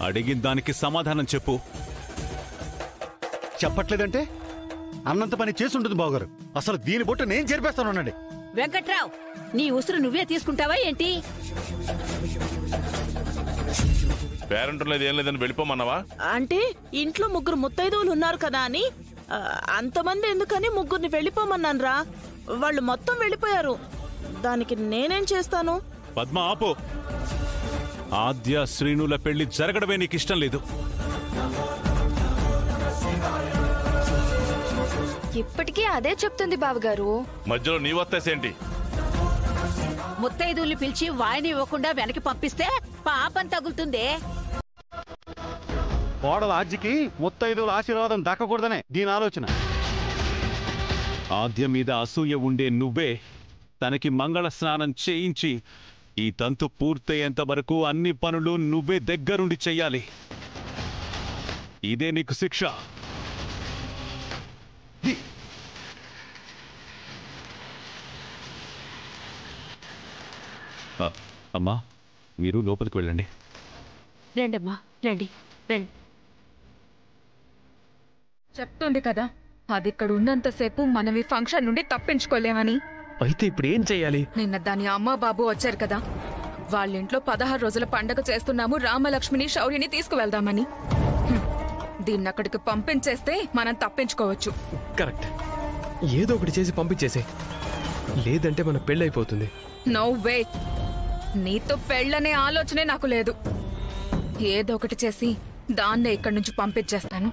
అడిగిన దానికి సమాధానం చెప్పు. చెప్పట్లేదంటే అన్నంత పని చేసి ఉంటుంది బావగారు. అసలు దీని బొట్టు నేను చేర్పేస్తాను. వెంకట్రావు, నీ ఉసురు నువ్వే తీసుకుంటావా ఏంటి? పేరెంట్ లేదు, ఏం లేదని వెళ్ళిపోమన్నావా? అంటే ఇంట్లో 3 ముత్తైదువులు ఉన్నారు కదా అని. అంతమంది ఎందుకని 3ని వెళ్ళిపోమన్నాను రా. వాళ్ళు మొత్తం వెళ్ళిపోయారు. దానికి నేనేం చేస్తాను? పద్మ ఆపు. ఆద్య శ్రీనుల పెళ్లి జరగడమే నీకు ఇష్టం లేదు. ఇప్పటికీ అదే చెప్తుంది బావగారు. మధ్యలో నీ వత్తేసేంటి? ముత్తైదుల్ని పిలిచి వాయిని ఇవ్వకుండా వెనక్కి పంపిస్తే పాపం తగులుతుందే. కోడల ఆజ్జికి ముత్తైదువుల ఆశీర్వాదం దక్కకూడదనే దీని ఆలోచన. ఆద్య మీద అసూయ ఉండే నువ్వే తనకి మంగళ స్నానం చేయించి ఈ తంతు పూర్తయ్యేంత వరకు అన్ని పనులు నువ్వే దగ్గరుండి చెయ్యాలి. ఇదే నీకు శిక్ష. అమ్మా, మీరు లోపలికి వెళ్ళండి. రండమ్మా, రండి రండి. చెప్తుంది కదా, అది ఇక్కడ ఉన్నంతసేపు మనవి ఫంక్షన్ నుండి తప్పించుకోలేమని. అయితే ఇప్పుడు ఏం చెయ్యాలి? నిన్న దాని అమ్మ బాబు వచ్చారు కదా, వాళ్ళింట్లో 16 రోజుల పండగ చేస్తున్నాము, రామలక్ష్మిని శౌర్యని తీసుకువెళ్దామని. దీన్ని అక్కడికి పంపించేస్తే మనం తప్పించుకోవచ్చు. కరెక్ట్. ఏదో ఒకటి చేసి పంపించేసే, లేదంటే మన పెళ్ళైపోతుంది. No way. నీతో పెళ్ళనే ఆలోచనే నాకు లేదు. ఏదో ఒకటి చేసి దాన్నే ఇక్కడి నుంచి పంపించేస్తాను.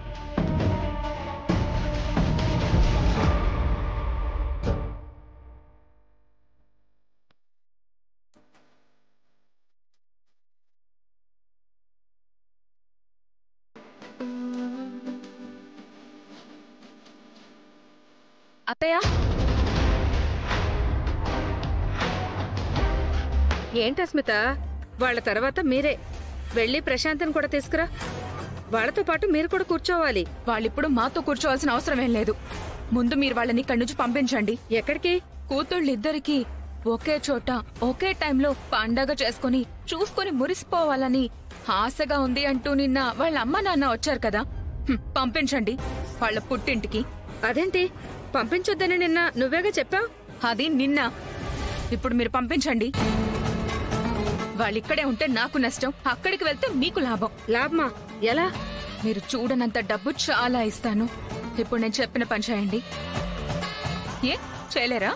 అత్తయ్య, ఏంటి స్మిత, వాళ్ళ తర్వాత మీరే వెళ్ళి ప్రశాంత్ని కూడా తీసుకురా. వాళ్ళతో పాటు మీరు కూడా కూర్చోవాలి. వాళ్ళిప్పుడు మాతో కూర్చోవాల్సిన అవసరం ఏం లేదు. ముందు మీరు వాళ్ళని ఇక్కడి నుంచి పంపించండి. ఎక్కడికి? కూతుళ్ళిద్దరికి ఒకే చోట ఒకే టైంలో పండగ చేసుకుని చూసుకుని మురిసిపోవాలని ఆశగా ఉంది అంటూ నిన్న వాళ్ళ అమ్మ నాన్న వచ్చారు కదా, పంపించండి వాళ్ళ పుట్టింటికి. అదేంటి పంపించొద్దని నిన్న నువ్వేగా చెప్పావు? అది నిన్న. ఇప్పుడు మీరు పంపించండి. వాళ్ళిక్కడే ఉంటే నాకు నష్టం, అక్కడికి వెళ్తే మీకు లాభం. లాభమా? ఎలా? మీరు చూడనంత డబ్బు చాలా ఇస్తాను. ఇప్పుడు నేను చెప్పిన పని చేయండి. ఏ చేయలేరా?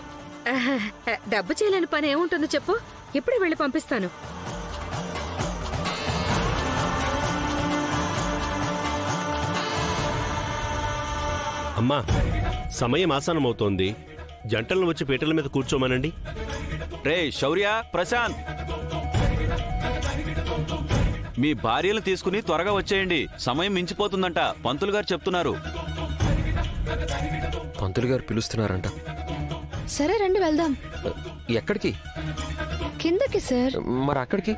డబ్బు చేయలేని పని ఏముంటుందో చెప్పు, ఇప్పుడే వెళ్ళి పంపిస్తాను. అమ్మా, సమయం ఆసనమవుతోంది. జంటలను వచ్చి పీటల మీద కూర్చోమనండి. రే శౌర్య, ప్రశాంత్, మీ భార్యలు తీసుకుని త్వరగా వచ్చేయండి. సమయం మించిపోతుందంట, పంతులు గారు చెప్తున్నారు. పంతులు గారు పిలుస్తున్నారంట. సరే రండి వెళ్దాం. ఎక్కడికి? కిందకి సార్. మరి అక్కడికి?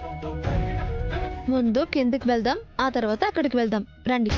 ముందు కిందకి వెళ్దాం, ఆ తర్వాత అక్కడికి వెళ్దాం. రండి.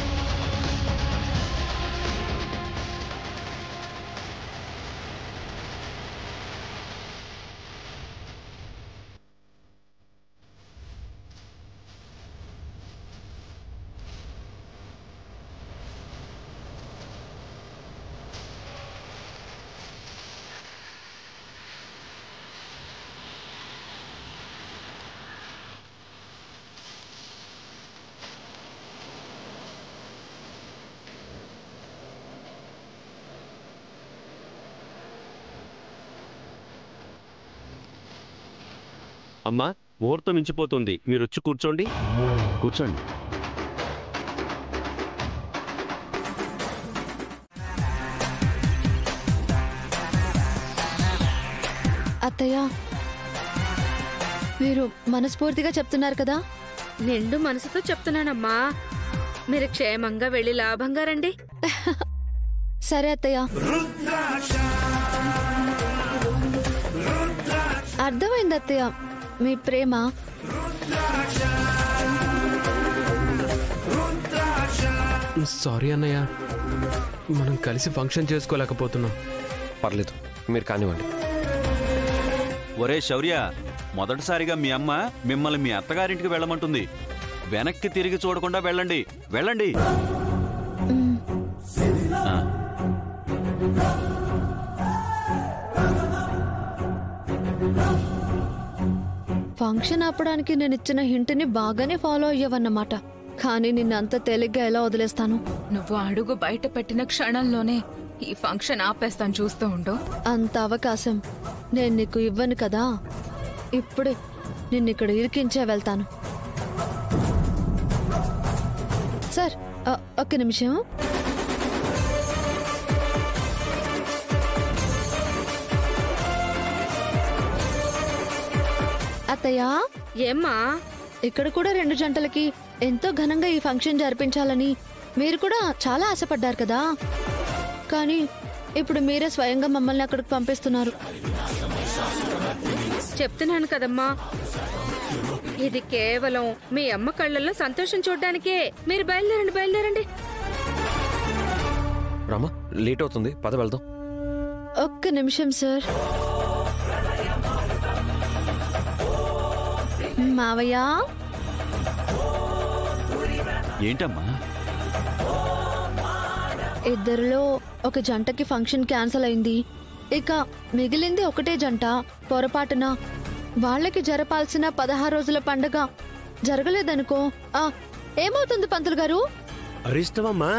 అమ్మా, ముహూర్తం మించిపోతుంది. మీరు వచ్చి కూర్చోండి. కూర్చోండి. అత్తయ్య, మీరు మనస్ఫూర్తిగా చెప్తున్నారు కదా? నిండు మనసుతో చెప్తున్నానమ్మా. మీరు క్షేమంగా వెళ్ళి లాభంగా రండి. సరే అత్తయ్య. అర్థమైంది అత్తయ్య మీ ప్రేమ. సారీ అన్నయ్య, మనం కలిసి ఫంక్షన్ చేసుకోలేకపోతున్నాం. పర్లేదు, మీరు కానివ్వండి. ఒరే శౌర్య, మొదటిసారిగా మీ అమ్మ మిమ్మల్ని మీ అత్తగారింటికి వెళ్ళమంటుంది. వెనక్కి తిరిగి చూడకుండా వెళ్ళండి వెళ్ళండి ఆ. ఫంక్షన్ ఆపడానికి నేను ఇచ్చిన హింట్ని బాగానే ఫాలో అయ్యావన్నమాట. కానీ నిన్నంత తేలిగ్గా ఎలా వదిలేస్తాను? నువ్వు అడుగు బయట పెట్టిన క్షణంలోనే ఈ ఫంక్షన్ ఆపేస్తాను, చూస్తూ ఉండు. అంత అవకాశం నేను నీకు ఇవ్వను కదా. ఇప్పుడే నిన్నిక్కడ ఇరికించే వెళ్తాను. సార్ ఒక్క నిమిషం. అత్తయ్య, ఏమ్మా? ఇక్కడ కూడా 2 జంటలకి ఎంతో ఘనంగా ఈ ఫంక్షన్ జరిపించాలని మీరు కూడా చాలా ఆశపడ్డారు కదా. కానీ ఇప్పుడు మీరే స్వయంగా మమ్మల్ని అక్కడికి పంపిస్తున్నారు. చెప్తున్నాను కదమ్మా, ఇది కేవలం మీ అమ్మ కళ్ళల్లో సంతోషం చూడ్డానికే. మీరు బయలుదేరండి బయలుదేరండి. రామా, లేట్ అవుతుంది, పద వెళ్దాం. ఒక్క నిమిషం సార్. మావయ్య, ఏంటమ్మా? ఇద్దరిలో ఒక జంటకి ఫంక్షన్ క్యాన్సిల్ అయింది. ఇక మిగిలింది ఒకటే జంట. పొరపాటున వాళ్ళకి జరపాల్సిన 16 రోజుల పండగ జరగలేదనుకో, ఏమవుతుంది పంతులు గారు? అరిష్టమమ్మా.